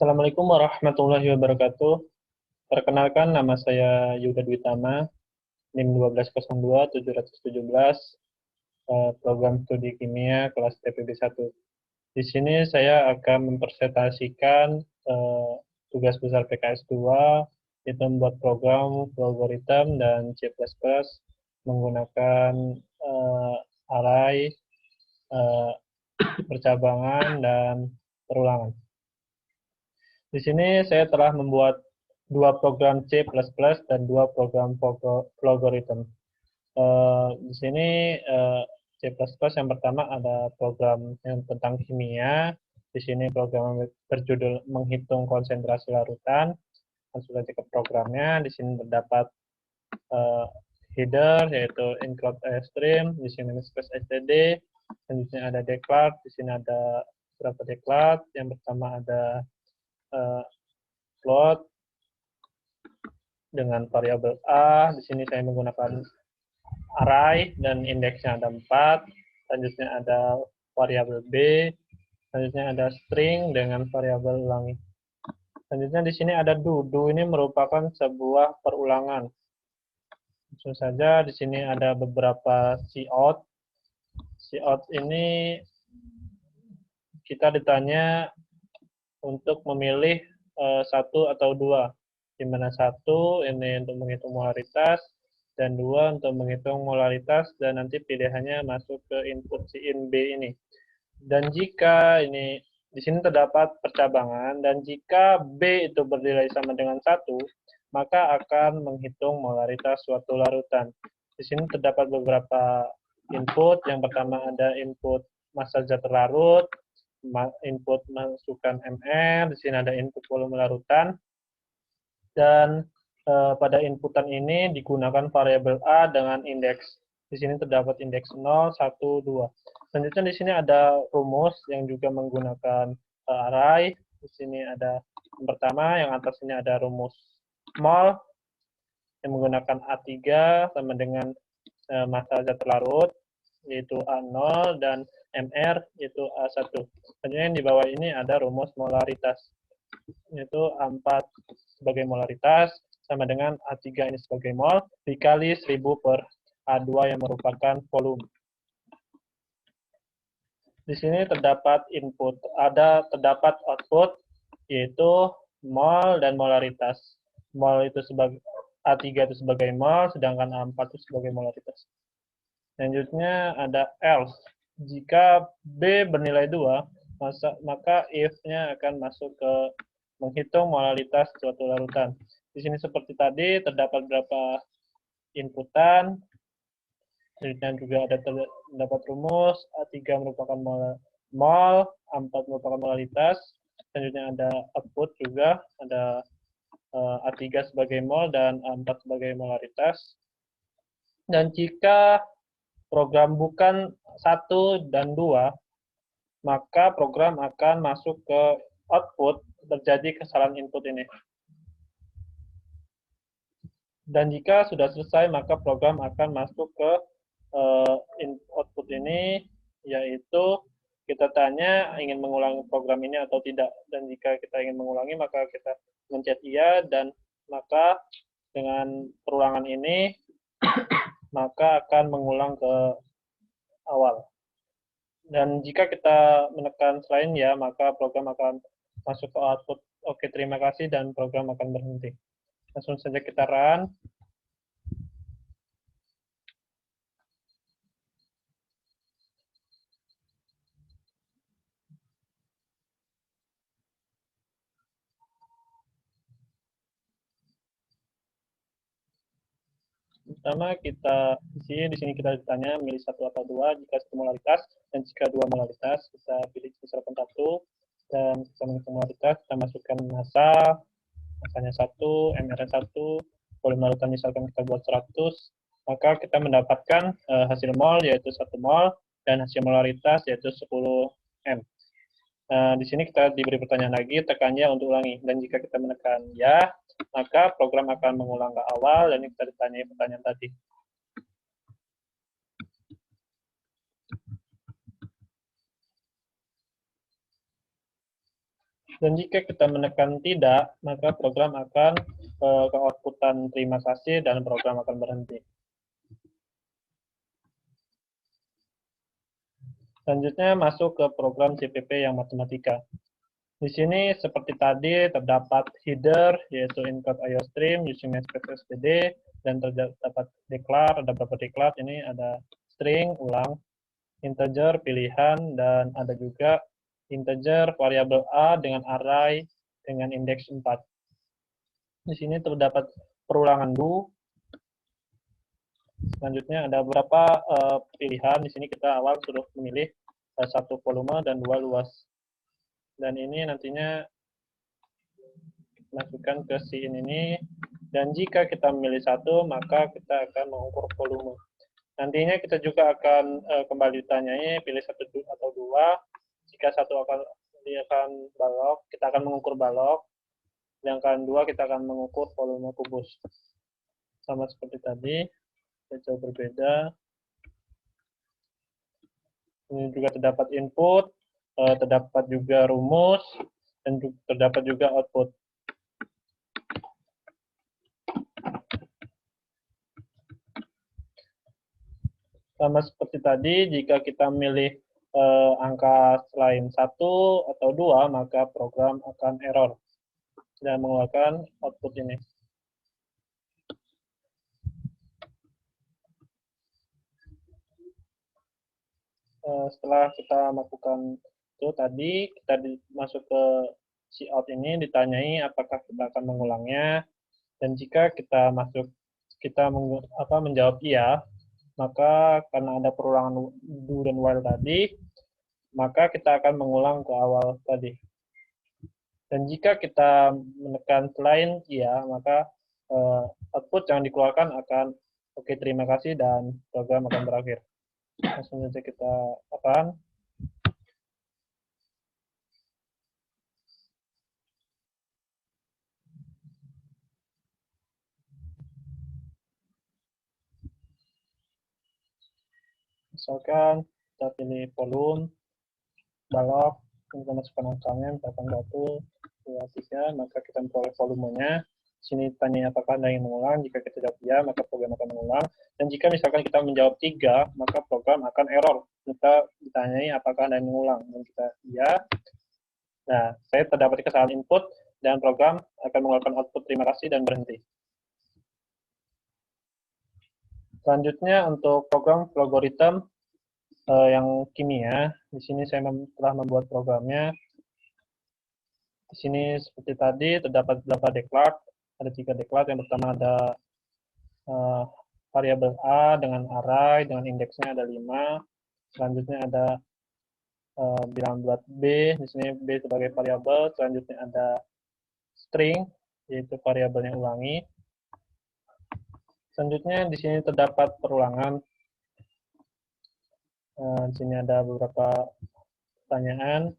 Assalamualaikum warahmatullahi wabarakatuh. Perkenalkan, nama saya Yuda Dwitama, NIM 1202717, program studi kimia kelas TPB 1. Di sini saya akan mempresentasikan tugas besar PKS 2, yaitu membuat program, algoritma, dan C++ menggunakan array, percabangan, dan perulangan. Di sini saya telah membuat dua program C++ dan dua program algoritma. Di sini C++ yang pertama ada program yang tentang kimia. Di sini program berjudul menghitung konsentrasi larutan. Langsung saja ke programnya. Di sini terdapat header yaitu include stream. Di sini space std. Dan di sini ada declared. Di sini ada beberapa declared. Yang pertama ada float dengan variabel A. Di sini saya menggunakan array dan indeksnya ada 4. Selanjutnya ada variabel B. Selanjutnya ada string dengan variabel ulangi. Selanjutnya di sini ada do. Do ini merupakan sebuah perulangan. Langsung saja di sini ada beberapa cout. Cout ini kita ditanya untuk memilih satu atau dua, di mana satu ini untuk menghitung molaritas dan dua untuk menghitung molaritas, dan nanti pilihannya masuk ke input si in B ini. Dan jika ini di sini terdapat percabangan, dan jika B itu bernilai sama dengan 1, maka akan menghitung molaritas suatu larutan. Di sini terdapat beberapa input. Yang pertama ada input massa zat larut, input masukkan MR, di sini ada input volume larutan, dan pada inputan ini digunakan variabel A dengan indeks. Di sini terdapat indeks 0, 1, 2. Selanjutnya di sini ada rumus yang juga menggunakan array. Di sini ada yang pertama, yang atas ini ada rumus mol yang menggunakan A3 sama dengan massa zat larut, yaitu A0, dan MR yaitu A1. Selanjutnya di bawah ini ada rumus molaritas, yaitu A4 sebagai molaritas sama dengan A3 ini sebagai mol dikali 1000 per A2 yang merupakan volume. Di sini terdapat input, terdapat output yaitu mol dan molaritas. Mol itu sebagai A3 itu sebagai mol, sedangkan A4 itu sebagai molaritas. Selanjutnya ada else. Jika B bernilai 2, maka if-nya akan masuk ke menghitung molaritas suatu larutan. Di sini seperti tadi, terdapat beberapa inputan. Selanjutnya juga ada terdapat rumus, A3 merupakan mol, A4 merupakan molaritas. Selanjutnya ada output juga, ada A3 sebagai mol dan A4 sebagai molaritas. Dan jika program bukan 1 dan 2, maka program akan masuk ke output, terjadi kesalahan input ini. Dan jika sudah selesai, maka program akan masuk ke output ini, yaitu kita tanya ingin mengulangi program ini atau tidak. Dan jika kita ingin mengulangi, maka kita mencet iya, dan maka dengan perulangan ini maka akan mengulang ke awal. Dan jika kita menekan selain ya, maka program akan masuk ke output. Oke, terima kasih, dan program akan berhenti. Langsung saja kita run. Pertama kita di sini kita ditanya milih 1 atau 2 jika 1 molaritas, dan jika 2 molaritas kita pilih misalkan 1, dan kita menghitung molaritas, kita masukkan massanya 1, MR 1, volume larutan misalkan kita buat 100, maka kita mendapatkan hasil mol yaitu 1 mol, dan hasil molaritas yaitu 10 M. Di sini kita diberi pertanyaan lagi, tekan ya untuk ulangi, dan jika kita menekan ya, maka program akan mengulang ke awal, dan kita ditanya pertanyaan tadi. Dan jika kita menekan tidak, maka program akan ke outputan terima kasih dan program akan berhenti. Selanjutnya masuk ke program CPP yang matematika. Di sini seperti tadi terdapat header yaitu include IOStream using namespace std, dan terdapat declare, ada beberapa declare, ini ada string ulang, integer pilihan, dan ada juga integer variabel A dengan array dengan indeks 4. Di sini terdapat perulangan do. Selanjutnya ada beberapa pilihan. Di sini kita awal suruh memilih satu volume dan 2 luas. Dan ini nantinya masukkan ke scene ini. Dan jika kita memilih satu, maka kita akan mengukur volume. Nantinya kita juga akan kembali ditanyai pilih satu atau dua. Jika satu dia akan balok, kita akan mengukur balok. Yang kedua kita akan mengukur volume kubus. Sama seperti tadi, jauh berbeda. Ini juga terdapat input, terdapat juga rumus, dan terdapat juga output. Sama seperti tadi, jika kita memilih angka selain 1 atau 2, maka program akan error dan mengeluarkan output ini. Setelah kita melakukan itu tadi, kita masuk ke cout ini, ditanyai apakah kita akan mengulangnya, dan jika kita menjawab iya, maka karena ada perulangan do dan while tadi, maka kita akan mengulang ke awal tadi. Dan jika kita menekan selain iya, maka output yang dikeluarkan akan oke, terima kasih, dan program akan berakhir. Langsung saja kita akan misalkan kita pilih volume, balok, kita masukkan angkanya, misalkan 1, 2, 3, maka kita memperoleh volumenya. Sini tanya apakah Anda ingin mengulang, jika kita jawab ya, maka program akan mengulang. Dan jika misalkan kita menjawab 3, maka program akan error. Kita ditanyai apakah Anda ingin mengulang, dan kita ya. Nah, saya terdapat kesalahan input, dan program akan mengeluarkan output terima kasih dan berhenti. Selanjutnya untuk program logarithm yang kimia, di sini saya telah membuat programnya. Di sini seperti tadi terdapat beberapa declared, ada 3 declared. Yang pertama ada variabel A dengan array dengan indeksnya ada 5. Selanjutnya ada bilangan buat B, di sini B sebagai variabel. Selanjutnya ada string, yaitu variabelnya ulangi. Selanjutnya di sini terdapat perulangan. Di sini ada beberapa pertanyaan.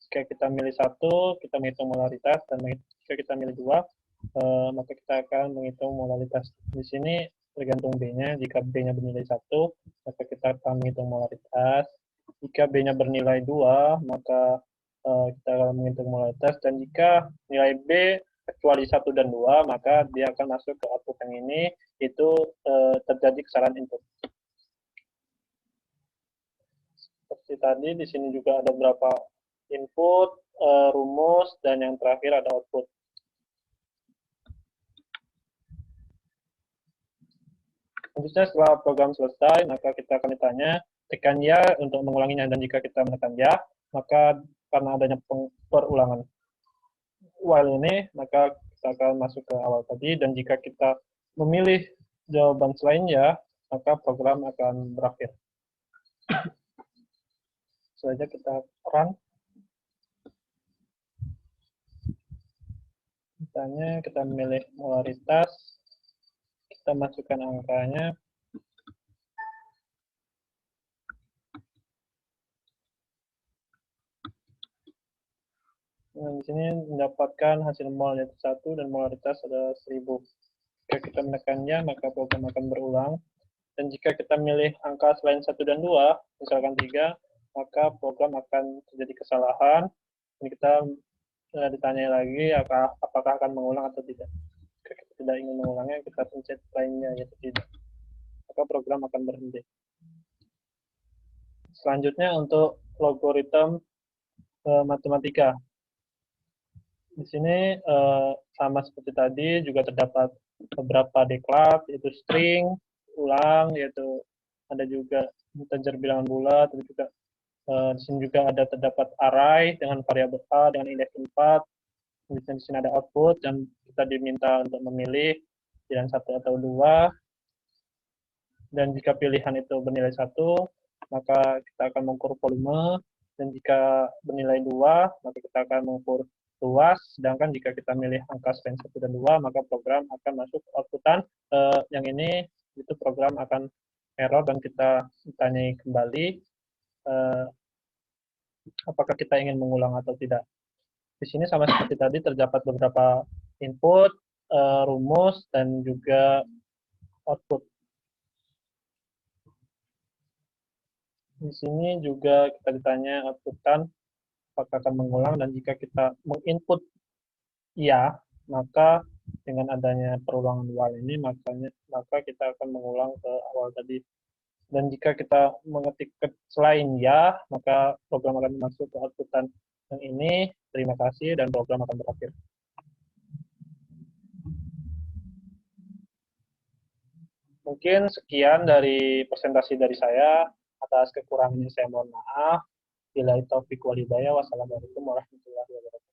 Jika kita milih 1, kita menghitung molaritas, dan jika kita milih 2, maka kita akan menghitung molaritas. Di sini tergantung B-nya. Jika B-nya bernilai 1, maka kita akan menghitung molaritas. Jika B-nya bernilai 2, maka kita akan menghitung molaritas. Dan jika nilai B kecuali 1 dan 2, maka dia akan masuk ke output yang ini, itu terjadi kesalahan input. Seperti tadi, di sini juga ada beberapa input, rumus, dan yang terakhir ada output. Selanjutnya setelah program selesai, maka kita akan ditanya, tekan ya untuk mengulanginya, dan jika kita menekan ya, maka karena adanya perulangan while ini, maka kita akan masuk ke awal tadi, dan jika kita memilih jawaban selain ya, maka program akan berakhir. Selanjutnya kita run. Misalnya kita memilih molaritas, kita masukkan angkanya. Nah, di sini mendapatkan hasil mol yaitu 1 dan molaritas ada 1000. Jika kita menekannya, maka program akan berulang. Dan jika kita milih angka selain 1 dan 2, misalkan 3, maka program akan terjadi kesalahan Ini kita ditanya lagi apakah akan mengulang atau tidak. Jika kita tidak ingin mengulangnya, kita pencet lainnya yaitu tidak. Maka program akan berhenti. Selanjutnya untuk logaritma matematika. Di sini sama seperti tadi juga terdapat beberapa deklat, yaitu string, ulang, yaitu ada juga integer bilangan bulat, dan juga di sini juga ada terdapat array dengan variabel A dengan indeks 4. Di sini ada output dan kita diminta untuk memilih pilihan 1 atau 2. Dan jika pilihan itu bernilai 1, maka kita akan mengukur volume. Dan jika bernilai 2, maka kita akan mengukur luas. Sedangkan jika kita milih angka selain 1 dan 2, maka program akan masuk outputan. Yang ini, itu program akan error dan kita tanyai kembali apakah kita ingin mengulang atau tidak. Di sini sama seperti tadi terdapat beberapa input, rumus, dan juga output. Di sini juga kita ditanya outputan apakah akan mengulang, dan jika kita menginput iya, maka dengan adanya perulangan while ini maka kita akan mengulang ke awal tadi. Dan jika kita mengetik selain ya, maka program akan masuk ke outputan yang ini. Terima kasih dan program akan berakhir. Mungkin sekian dari presentasi dari saya. Atas kekurangannya saya mohon maaf. Bila taufiq wal hidayah. Wassalamualaikum warahmatullahi wabarakatuh.